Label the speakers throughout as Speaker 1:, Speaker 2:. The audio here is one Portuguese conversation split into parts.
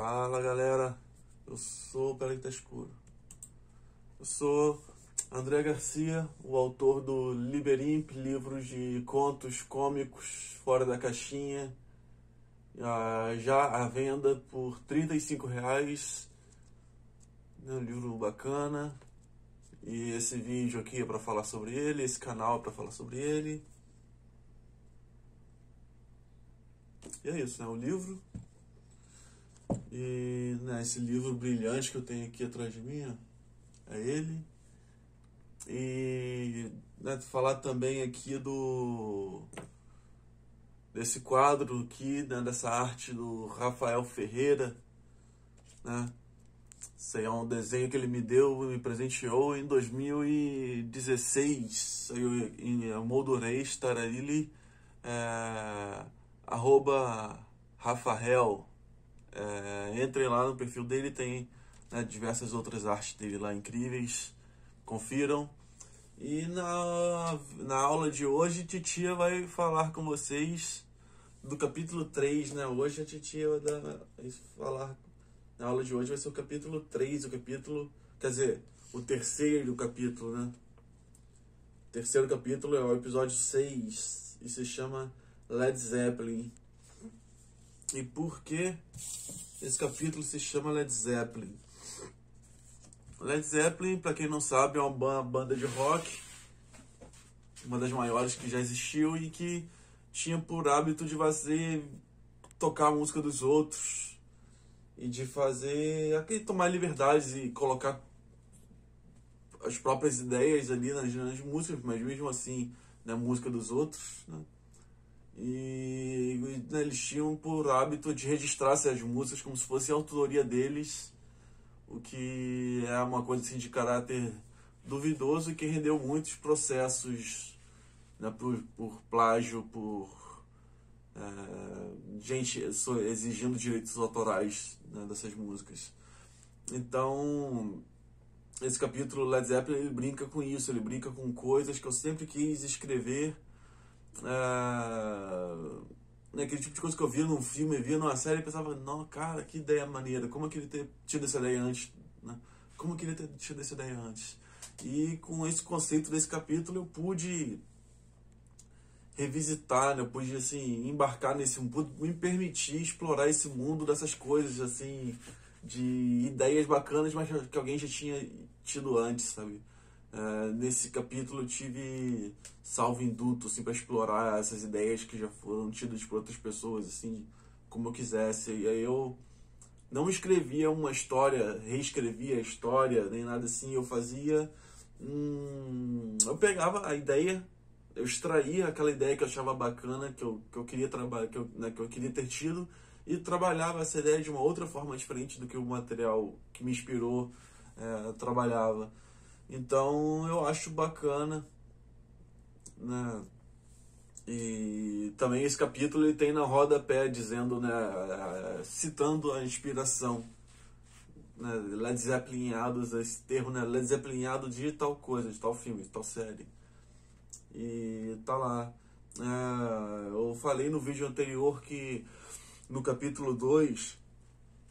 Speaker 1: Fala galera, eu sou, peraí que tá escuro. Eu sou André Garcia, o autor do Liberimp, livros de contos cômicos fora da caixinha, já à venda por R$ 35. É um livro bacana. E esse vídeo aqui é para falar sobre ele, esse canal é para falar sobre ele. E é isso, né? O livro. E esse livro brilhante que eu tenho aqui atrás de mim, ó, é ele. E falar também aqui desse quadro aqui, dessa arte do Rafael Ferreira, né? Isso aí é um desenho que ele me me presenteou em 2016. Saiu em Moldurei, Stararili, @Rafael. Entrem lá no perfil dele, tem diversas outras artes dele lá incríveis, confiram. E na aula de hoje, Titia vai falar com vocês do capítulo 3, né? Hoje a Titia vai falar, na aula de hoje vai ser o capítulo 3, o terceiro capítulo, né? O terceiro capítulo é o episódio 6 e se chama Led Zeppelin. E por que esse capítulo se chama Led Zeppelin? Led Zeppelin, para quem não sabe, é uma banda de rock, uma das maiores que já existiu e que tinha por hábito de tocar a música dos outros e de tomar liberdades e colocar as próprias ideias ali nas músicas, mas mesmo assim na música dos outros, né? E eles tinham por hábito de registrar essas músicas como se fosse a autoria deles, o que é uma coisa assim, de caráter duvidoso e que rendeu muitos processos, né, por plágio, por gente exigindo direitos autorais, né, dessas músicas. Então, esse capítulo Led Zeppelin, ele brinca com isso, ele brinca com coisas que eu sempre quis escrever. Aquele tipo de coisa que eu via num filme, via numa série e pensava, não, cara, que ideia maneira, como eu queria ter tido essa ideia antes, né? Como eu queria ter tido essa ideia antes. E com esse conceito desse capítulo eu pude revisitar, né? Eu pude assim, embarcar me permitir explorar esse mundo dessas coisas, assim, de ideias bacanas, mas que alguém já tinha tido antes, sabe? Nesse capítulo eu tive salvo-induto assim, para explorar essas ideias que já foram tidas por outras pessoas, assim, como eu quisesse. E aí eu não escrevia uma história, reescrevia a história, nem nada assim. Eu fazia... eu pegava a ideia, eu extraía aquela ideia que eu achava bacana, que eu queria trabalhar, que eu queria ter tido, e trabalhava essa ideia de uma outra forma diferente do que o material que me inspirou trabalhava. Então eu acho bacana, né? E também esse capítulo ele tem na rodapé dizendo, né, citando a inspiração, né, Led Zeppelinhados, esse termo, né, Led Zeppelinhado de tal coisa, de tal filme, de tal série. E tá lá. Eu falei no vídeo anterior que no capítulo 2,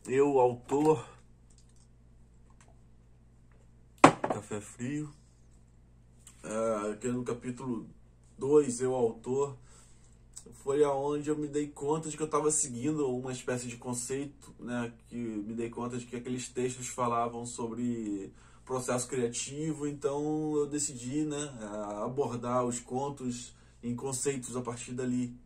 Speaker 1: eu, autor, café frio, que no capítulo 2, eu, autor, foi aonde eu me dei conta de que eu estava seguindo uma espécie de conceito, né, que me dei conta de que aqueles textos falavam sobre processo criativo, então eu decidi, né, abordar os contos em conceitos a partir dali.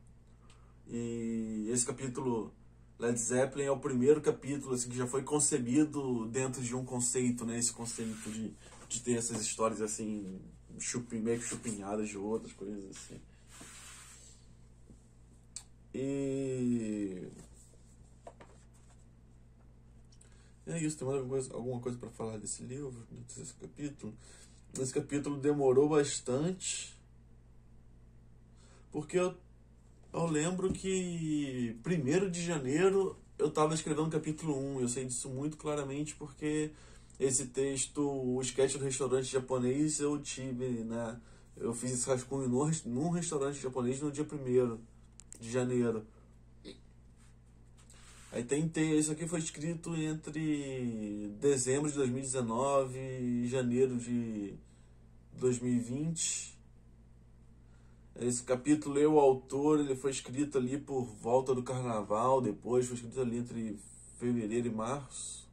Speaker 1: E esse capítulo Led Zeppelin é o primeiro capítulo assim, que já foi concebido dentro de um conceito, né, esse conceito de ter essas histórias assim, meio que chupinhadas de outras coisas assim. E é isso, tem alguma coisa para falar desse livro, desse capítulo? Esse capítulo demorou bastante, porque eu lembro que 1º de janeiro eu estava escrevendo o capítulo 1, eu sei disso muito claramente porque esse texto, o sketch do restaurante japonês, eu tive, né? Eu fiz esse rascunho num restaurante japonês no dia 1º de janeiro. Isso aqui foi escrito entre dezembro de 2019 e janeiro de 2020. Esse capítulo, o autor, ele foi escrito ali por volta do carnaval, depois foi escrito ali entre fevereiro e março.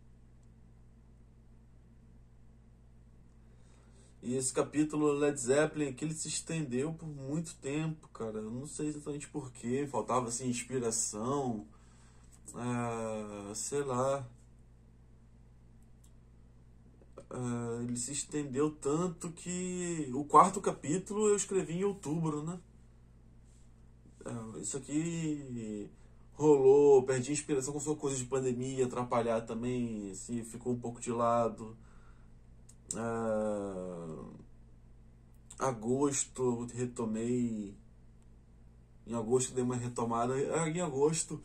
Speaker 1: E esse capítulo Led Zeppelin aqui, ele se estendeu por muito tempo, cara. Eu não sei exatamente porquê, faltava assim inspiração, sei lá. Ele se estendeu tanto que o quarto capítulo eu escrevi em outubro, né? Isso aqui rolou, perdi inspiração, com coisa de pandemia, atrapalhar também, assim, ficou um pouco de lado. Agosto retomei. Em agosto dei uma retomada. Em agosto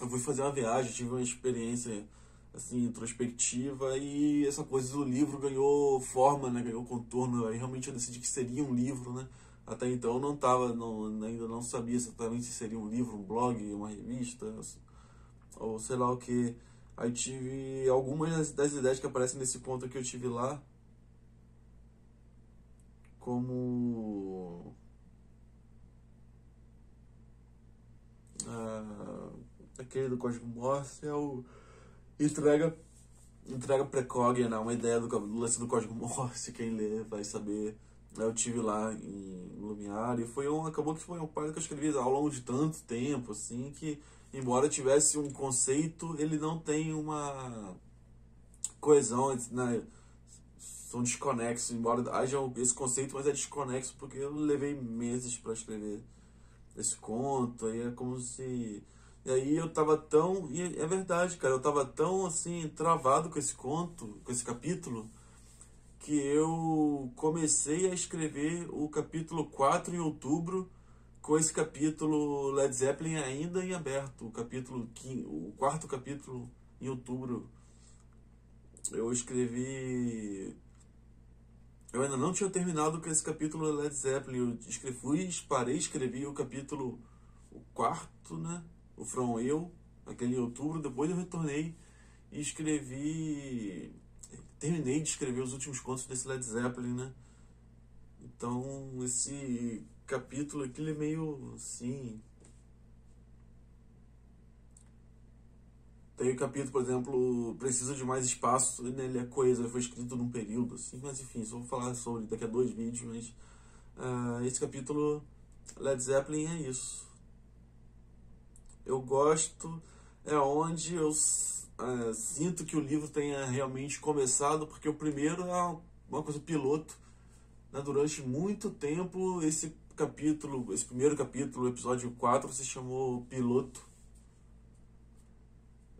Speaker 1: eu fui fazer uma viagem, tive uma experiência assim, introspectiva, e essa coisa do livro ganhou forma, né? Ganhou contorno. Aí realmente eu decidi que seria um livro, né? Até então eu não tava, ainda não sabia exatamente se seria um livro, um blog, uma revista, ou sei lá o que. Aí tive algumas das ideias que aparecem nesse ponto que eu tive lá, como aquele do Código Morse, é o entrega precog, né? Uma ideia do lance do Código Morse, quem lê vai saber. Eu tive lá em Lumiar e acabou que foi um par que eu escrevi ao longo de tanto tempo, assim, que embora tivesse um conceito, ele não tem uma coesão, né? São desconexos, embora haja esse conceito, mas é desconexo porque eu levei meses para escrever esse conto, aí é como se... E aí eu tava tão... E é verdade, cara, eu tava tão, assim, travado com esse conto, com esse capítulo, que eu comecei a escrever o capítulo 4 em outubro, com esse capítulo Led Zeppelin ainda em aberto. O quarto capítulo em outubro eu escrevi... Eu ainda não tinha terminado com esse capítulo Led Zeppelin. Parei, escrevi o capítulo, o quarto, né? O From Eu, aquele em outubro. Depois eu retornei e terminei de escrever os últimos contos desse Led Zeppelin, né? Então, esse capítulo aqui, ele é meio assim... Tem o capítulo, por exemplo, Precisa de Mais Espaço, né? Ele é coeso, ele foi escrito num período, assim, mas enfim, só vou falar sobre daqui a 2 vídeos, mas esse capítulo Led Zeppelin é isso. Eu gosto, é onde eu sinto que o livro tenha realmente começado, porque o primeiro é uma coisa piloto, né? Durante muito tempo esse primeiro capítulo, o episódio 4, se chamou Piloto.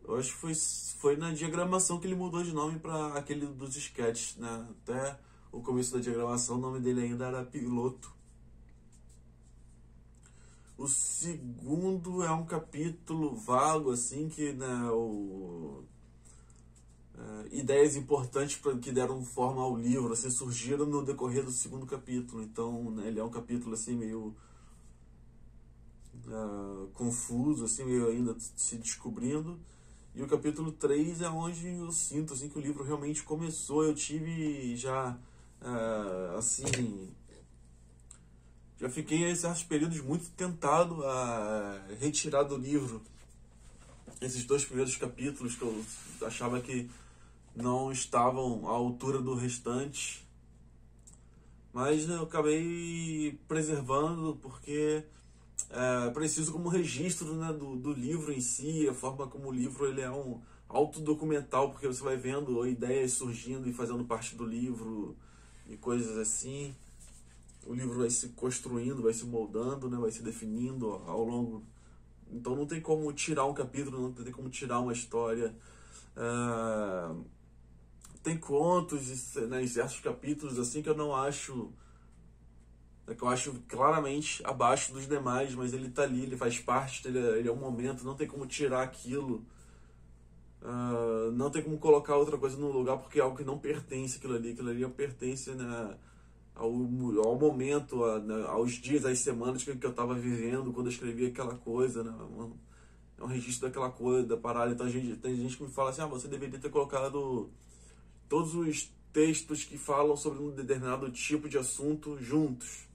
Speaker 1: Eu acho que foi na diagramação que ele mudou de nome para aquele dos sketches, né? Até o começo da diagramação, o nome dele ainda era Piloto. O segundo é um capítulo vago, assim, que, né, ideias importantes que deram forma ao livro, assim, surgiram no decorrer do segundo capítulo. Então, né, ele é um capítulo, assim, meio confuso, assim, meio ainda se descobrindo. E o capítulo 3 é onde eu sinto, assim, que o livro realmente começou. Eu tive já, assim... Já fiquei em certos períodos muito tentado a retirar do livro esses 2 primeiros capítulos que eu achava que não estavam à altura do restante. Mas eu acabei preservando porque preciso como registro, né, do livro em si, a forma como o livro ele é um autodocumental, porque você vai vendo ideias surgindo e fazendo parte do livro e coisas assim. O livro vai se construindo, vai se moldando, né, vai se definindo ao longo. Então não tem como tirar um capítulo, não tem como tirar uma história. Tem contos, né, em certos capítulos assim que eu não acho... que eu acho claramente abaixo dos demais, mas ele tá ali, ele faz parte, ele é um momento, não tem como tirar aquilo. Não tem como colocar outra coisa no lugar, porque é algo que não pertence aquilo ali não pertence, né, ao momento, aos dias, às semanas que eu estava vivendo quando eu escrevi aquela coisa, né? é um registro daquela coisa, da parada. Então tem gente que me fala assim, você deveria ter colocado todos os textos que falam sobre um determinado tipo de assunto juntos.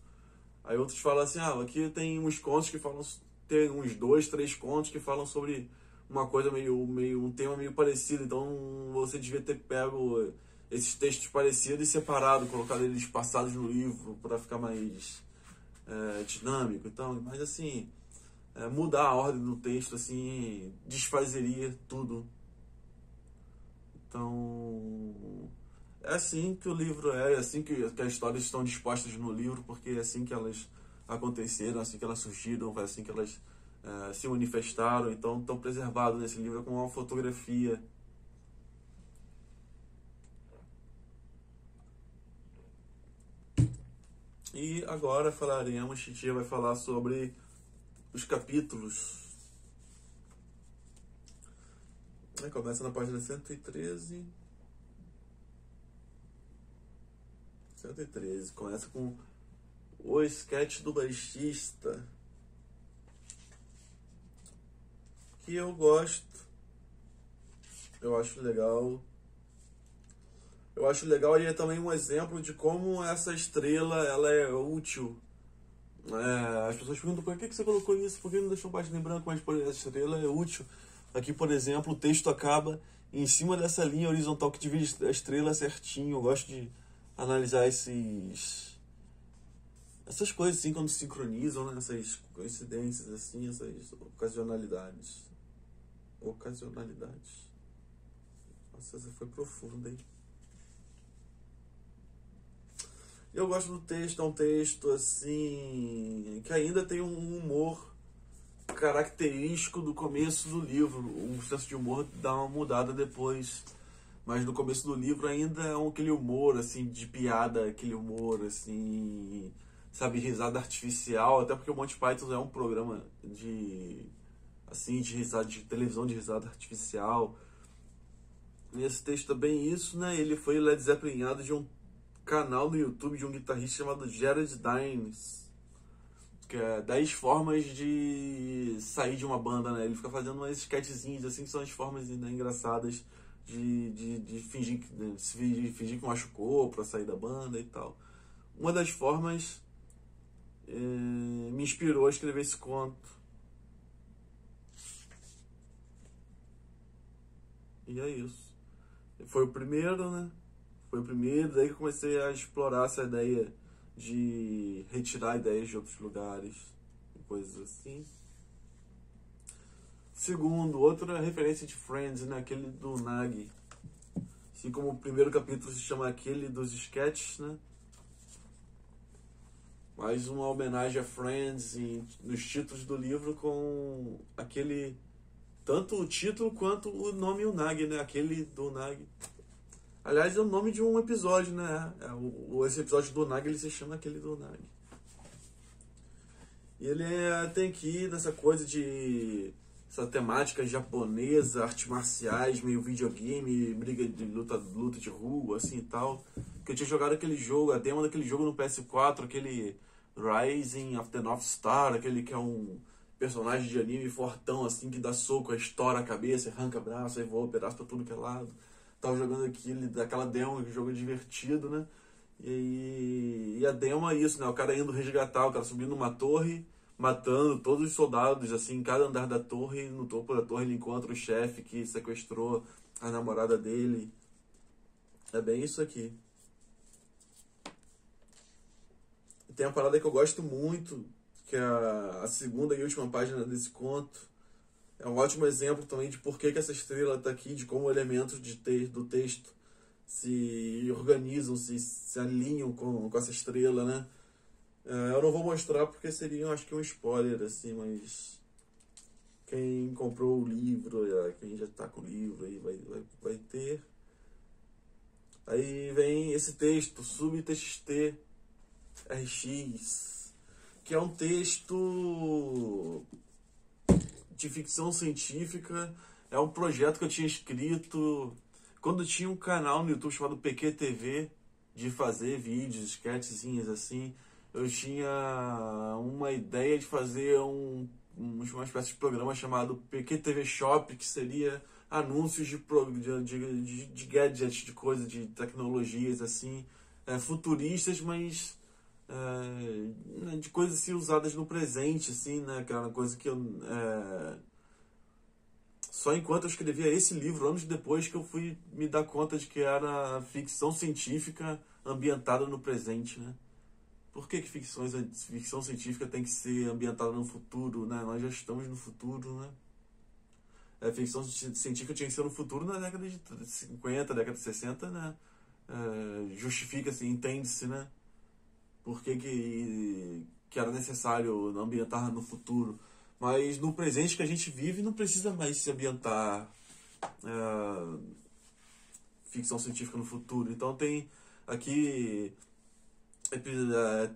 Speaker 1: Aí outros falam assim, aqui tem uns contos que falam, tem uns 2, 3 contos que falam sobre uma coisa um tema meio parecido, então você devia ter pego esses textos parecidos e separado, colocado eles passados no livro para ficar mais dinâmico. Então, mas assim, mudar a ordem do texto assim desfazeria tudo. Então, é assim que o livro é assim que as histórias estão dispostas no livro, porque é assim que elas aconteceram, assim que elas surgiram, foi assim que elas se manifestaram. Então, estão preservados nesse livro com uma fotografia. E agora Titia vai falar sobre os capítulos. Começa na página 113. 113. Começa com o sketch do baixista. Que eu gosto. Eu acho legal. E é também um exemplo de como essa estrela ela é útil. As pessoas perguntam por que você colocou isso, por que não deixou página em branco, mas essa estrela é útil. Aqui, por exemplo, o texto acaba em cima dessa linha horizontal que divide a estrela certinho. Eu gosto de analisar essas coisas assim quando se sincronizam, né? Essas coincidências assim, essas ocasionalidades. Nossa, essa foi profunda, hein? Eu gosto do texto, é um texto assim que ainda tem um humor característico do começo do livro. O senso de humor dá uma mudada depois, mas no começo do livro ainda é aquele humor assim de piada, aquele humor assim, sabe, risada artificial, até porque o Monty Python é um programa de risada, de televisão de risada artificial. Nesse texto também isso, né? Ele foi Led Zeppelinado de um canal no YouTube de um guitarrista chamado Jared Dines, que é 10 formas de sair de uma banda, né? Ele fica fazendo umas sketchzinhas assim, que são as formas, né, engraçadas de fingir que machucou pra sair da banda e tal. Uma das formas me inspirou a escrever esse conto. E é isso. Foi o primeiro, né? Daí que eu comecei a explorar essa ideia de retirar ideias de outros lugares e coisas assim. Segundo, outra referência de Friends, né? Aquele do Nag. Assim como o primeiro capítulo se chama aquele dos sketches, né? Mais uma homenagem a Friends nos títulos do livro com aquele... Tanto o título quanto o nome Unagi, né? Aquele do Unagi. Aliás, é o nome de um episódio, né? Esse episódio do Unagi, ele se chama aquele do Unagi. E ele tem que ir nessa coisa de... essa temática japonesa, artes marciais, meio videogame, briga de luta de rua, assim e tal. Que eu tinha jogado aquele jogo, a demo daquele jogo no PS4, aquele Rising of the North Star, aquele que é um personagem de anime fortão, assim, que dá soco, estoura a cabeça, arranca braço, aí voa pedaço pra tudo que é lado. Tava jogando aquela demo, que jogo divertido, né? E a demo é isso, né? O cara indo resgatar, o cara subindo numa torre, matando todos os soldados, assim, em cada andar da torre. E no topo da torre ele encontra o chefe que sequestrou a namorada dele. É bem isso aqui. E tem uma parada que eu gosto muito, que é a segunda e última página desse conto. É um ótimo exemplo também de por que essa estrela está aqui, de como elementos do texto se organizam, se alinham com essa estrela, né? Eu não vou mostrar porque seria, acho que, um spoiler, assim, mas quem comprou o livro, quem já está com o livro aí vai ter. Aí vem esse texto, SubTXT RX, que é um texto de ficção científica. É um projeto que eu tinha escrito quando eu tinha um canal no YouTube chamado PQTV, de fazer vídeos, sketchzinhas assim. Eu tinha uma ideia de fazer um uma espécie de programa chamado PQTV Shop, que seria anúncios de gadgets, de coisas, de tecnologias assim, futuristas, mas de coisas assim, usadas no presente, assim, né? Que era uma coisa que eu... Só enquanto eu escrevia esse livro, anos depois, que eu fui me dar conta de que era ficção científica ambientada no presente, né? Por que ficção científica tem que ser ambientada no futuro, né? Nós já estamos no futuro, né? A ficção científica tinha que ser no futuro na década de 50, década de 60, né? Justifica-se, entende-se, né? Por que era necessário ambientar no futuro. Mas no presente que a gente vive não precisa mais se ambientar ficção científica no futuro. Então tem aqui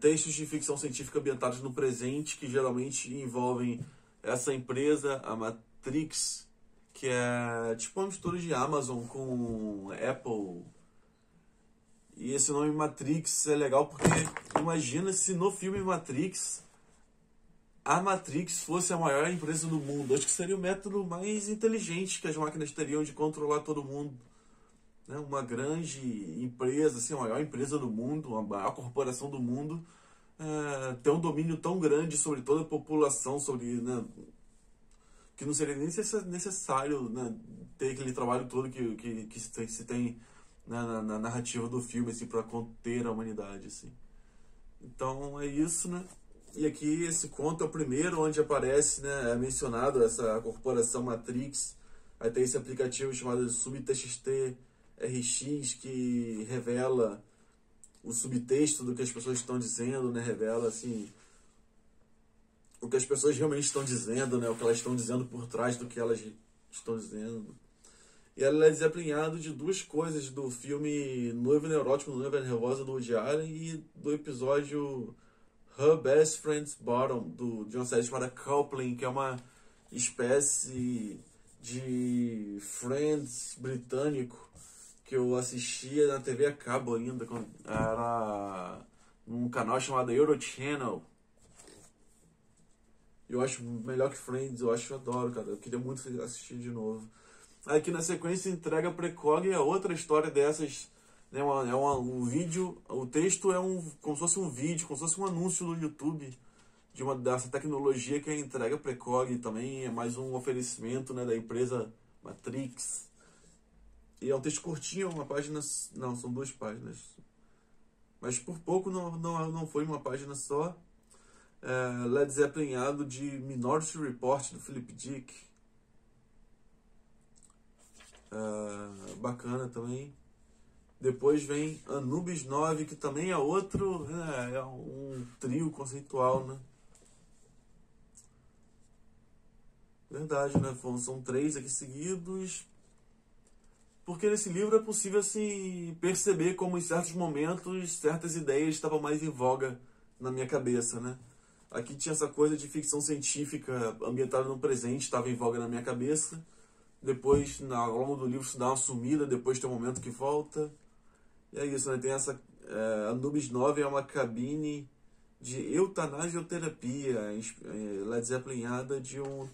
Speaker 1: textos de ficção científica ambientados no presente que geralmente envolvem essa empresa, a Matrix, que é tipo uma mistura de Amazon com Apple. E esse nome Matrix é legal porque imagina se no filme Matrix a Matrix fosse a maior empresa do mundo. Acho que seria o método mais inteligente que as máquinas teriam de controlar todo mundo. Né? Uma grande empresa, assim, a maior empresa do mundo, a maior corporação do mundo, ter um domínio tão grande sobre toda a população, sobre, né, que não seria nem necessário, né, ter aquele trabalho todo que se tem na narrativa do filme, assim, para conter a humanidade, assim. Então é isso, né? E aqui esse conto é o primeiro onde aparece, né, é mencionado essa corporação Matrix. Aí tem esse aplicativo chamado SubTXT RX que revela o subtexto do que as pessoas estão dizendo, né? Revela assim o que as pessoas realmente estão dizendo, né? O que elas estão dizendo por trás do que elas estão dizendo. E ela é desaplinhado de duas coisas do filme Noivo Neurótico, Noiva Nervosa do Woody Allen e do episódio Her Best Friend's Bottom, de uma série chamada Coupling, que é uma espécie de Friends britânico que eu assistia na TV a cabo ainda, quando era num canal chamado Eurochannel. Eu acho melhor que Friends, eu adoro, cara. Eu queria muito assistir de novo. Aqui na sequência, Entrega Precog é outra história dessas, né? Um vídeo, o texto é como se fosse um vídeo, como se fosse um anúncio no YouTube dessa tecnologia que é a Entrega Precog. Também é mais um oferecimento, né, da empresa Matrix. E é um texto curtinho, uma página... Não, são 2 páginas. Mas por pouco não foi uma página só. Led Zeppelinado de Minority Report, do Philip Dick. Bacana também. Depois vem Anubis 9, que também é outro, né, é um trio conceitual, né? Verdade, né? São 3 aqui seguidos. Porque nesse livro é possível assim, perceber como em certos momentos certas ideias estavam mais em voga na minha cabeça, né? Aqui tinha essa coisa de ficção científica ambientada no presente, estava em voga na minha cabeça. Depois, ao longo do livro, isso dá uma sumida, depois tem um momento que volta. E é isso, né? Tem essa... Anubis 9 é uma cabine de eutanasioterapia, Led Zeppelinada de um...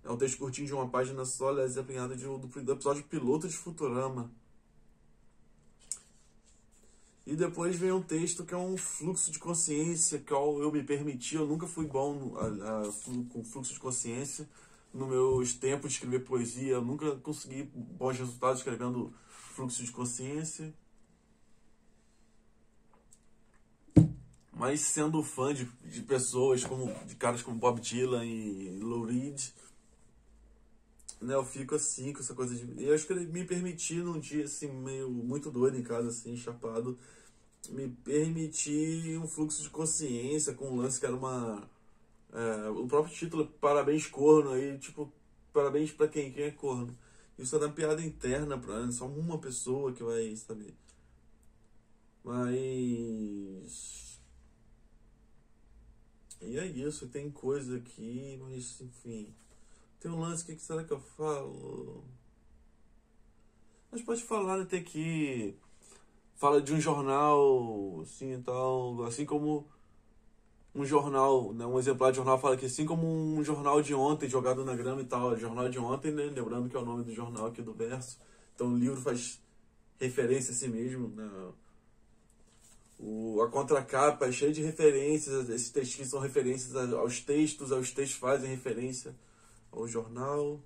Speaker 1: É um texto curtinho de uma página só, Led Zeppelinada do episódio piloto de Futurama. E depois vem um texto que é um fluxo de consciência, que eu me permiti, eu nunca fui bom com fluxo de consciência. Nos meus tempos de escrever poesia, eu nunca consegui bons resultados escrevendo fluxo de consciência. Mas sendo fã de pessoas, de caras como Bob Dylan e Lou Reed, né, eu fico assim, com essa coisa de... Eu acho que me permiti num dia, assim, meio muito doido em casa, assim, chapado, me permiti um fluxo de consciência com um lance que era uma... o próprio título, Parabéns Corno, aí, tipo, parabéns pra quem é corno. Isso era uma piada interna, só uma pessoa que vai saber. Mas... E é isso, tem coisa aqui, mas, enfim... Tem um lance, o que será que eu falo? Mas pode falar, né? Tem que... Fala de um jornal, assim, e tal, assim como... um jornal, né, um exemplar de jornal fala que assim como um jornal de ontem jogado na grama e tal, jornal de ontem, né, lembrando que é o nome do jornal aqui do verso, então o livro faz referência a si mesmo, né, a contracapa é cheia de referências, esses textinhos são referências aos textos fazem referência ao jornal.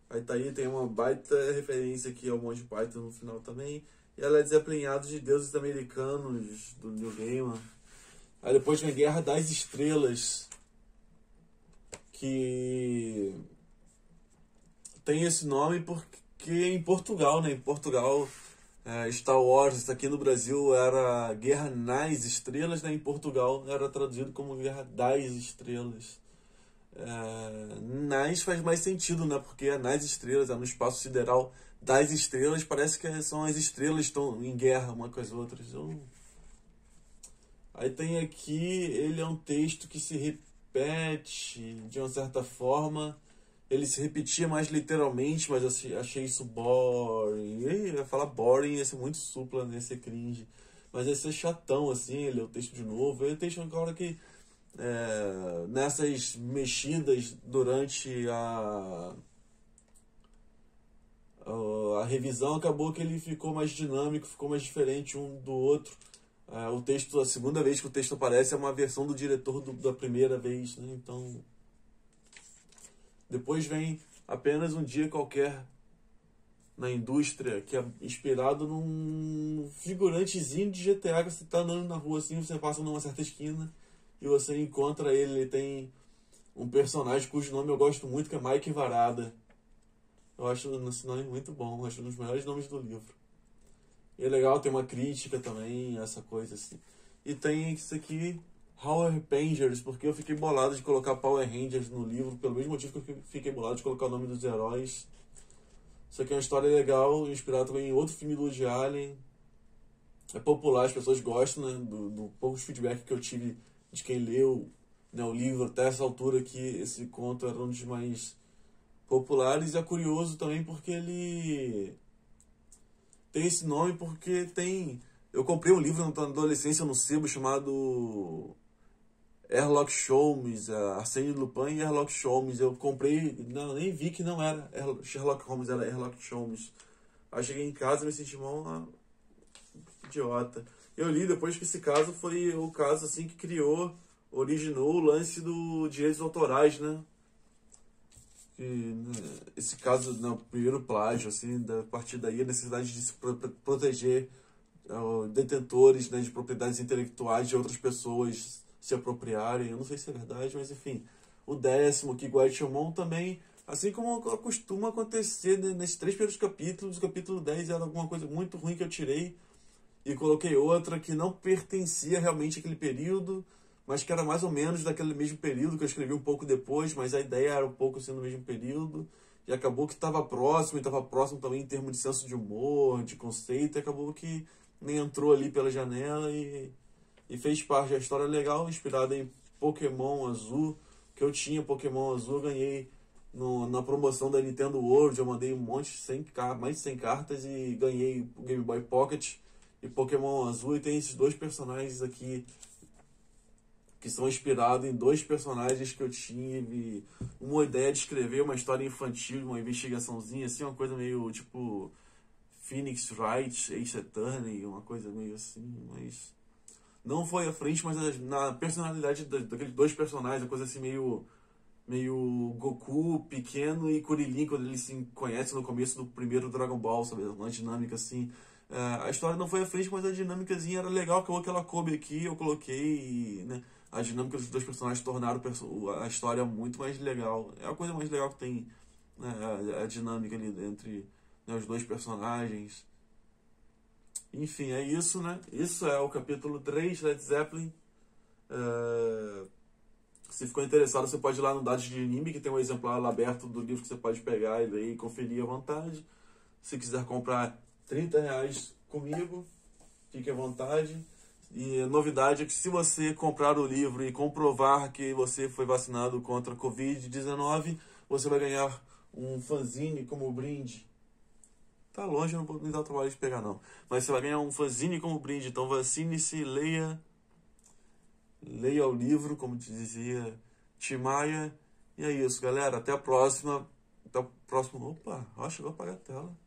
Speaker 1: Aí tem uma baita referência aqui ao Monty Python no final também. E ela é desaplinhada de deuses americanos do Neil Gaiman. Aí depois vem Guerra das Estrelas, que tem esse nome porque em Portugal, né? Em Portugal, Star Wars, aqui no Brasil era Guerra nas Estrelas, né? Em Portugal era traduzido como Guerra das Estrelas. Nas faz mais sentido, né? Porque é nas estrelas, é no espaço sideral das estrelas, parece que são as estrelas que estão em guerra uma com as outras. Então... Aí tem aqui, ele é um texto que se repete de uma certa forma. Ele se repetia mais literalmente, mas eu achei isso boring. Eu ia falar boring, ia ser muito supla, né? Ia ser cringe. Mas ia ser chatão, assim, ele é o texto de novo. Ele é o texto agora que... nessas mexidas durante a revisão, acabou que ele ficou mais dinâmico, ficou mais diferente um do outro. O texto, a segunda vez que o texto aparece é uma versão do diretor da primeira vez, né? Então, depois vem Apenas um Dia Qualquer na Indústria, que é inspirado num figurantezinho de GTA que você tá andando na rua assim, você passa numa certa esquina e você encontra ele. Ele tem um personagem cujo nome eu gosto muito, que é Mike Varada. Eu acho esse nome muito bom, acho um dos melhores nomes do livro. E é legal, tem uma crítica também, essa coisa assim. E tem isso aqui, Power Rangers, porque eu fiquei bolado de colocar Power Rangers no livro, pelo mesmo motivo que eu fiquei bolado de colocar o nome dos heróis. Isso aqui é uma história legal, inspirada também em outro filme do Woody Allen. É popular, as pessoas gostam, né, do poucos feedback que eu tive de quem leu, né, o livro até essa altura, que esse conto era um dos mais populares. E é curioso também porque ele tem esse nome porque tem... Eu comprei um livro na adolescência no sebo chamado Sherlock Holmes, Arsène Lupin e Sherlock Holmes. Eu comprei, não, nem vi que não era Sherlock Holmes, era Sherlock Holmes. Aí cheguei em casa e me senti mal idiota. Eu li depois que esse caso foi o caso assim que originou o lance do direitos autorais, né? Esse caso, no primeiro plágio, assim, a partir daí a necessidade de se proteger detentores, né, de propriedades intelectuais de outras pessoas se apropriarem. Eu não sei se é verdade, mas enfim. O 10º, que Guaichamon também, assim como costuma acontecer, né, nesses 3 primeiros capítulos, o capítulo 10 era alguma coisa muito ruim que eu tirei e coloquei outra que não pertencia realmente àquele período, mas que era mais ou menos daquele mesmo período, que eu escrevi um pouco depois, mas a ideia era um pouco assim no mesmo período, e acabou que estava próximo também em termos de senso de humor, de conceito, e acabou que nem entrou ali pela janela e fez parte da história. Legal, inspirada em Pokémon Azul, que eu tinha Pokémon Azul, ganhei na promoção da Nintendo World, eu mandei um monte, mais de 100 cartas e ganhei o Game Boy Pocket e Pokémon Azul. E tem esses 2 personagens aqui que são inspirados em 2 personagens que eu tive uma ideia de escrever uma história infantil, uma investigaçãozinha, assim, uma coisa meio tipo Phoenix Wright, Ace Attorney, uma coisa meio assim, mas não foi à frente. Mas na personalidade daqueles 2 personagens, a coisa assim meio Goku pequeno e Kuririn, quando eles se conhecem no começo do primeiro Dragon Ball, sabe? Uma dinâmica assim. A história não foi à frente, mas a dinâmicazinha era legal, que ela coube aqui, eu coloquei, né? A dinâmica dos 2 personagens tornaram a história muito mais legal. É a coisa mais legal que tem, né? A dinâmica ali entre, né, os 2 personagens. Enfim, é isso, né? Isso é o capítulo 3, Led Zeppelin. Se ficou interessado, você pode ir lá no Dados de Anime, que tem um exemplar lá aberto do livro que você pode pegar e ler e conferir à vontade. Se quiser comprar R$30 comigo, fique à vontade. E a novidade é que se você comprar o livro e comprovar que você foi vacinado contra a Covid-19, você vai ganhar um fanzine como brinde. tá longe, eu não vou me dar o trabalho de pegar, não. Mas você vai ganhar um fanzine como brinde. Então vacine-se, leia o livro, como te dizia Tim Maia. E é isso, galera. Até a próxima. Até o próximo. Opa, acho que eu vou apagar a tela.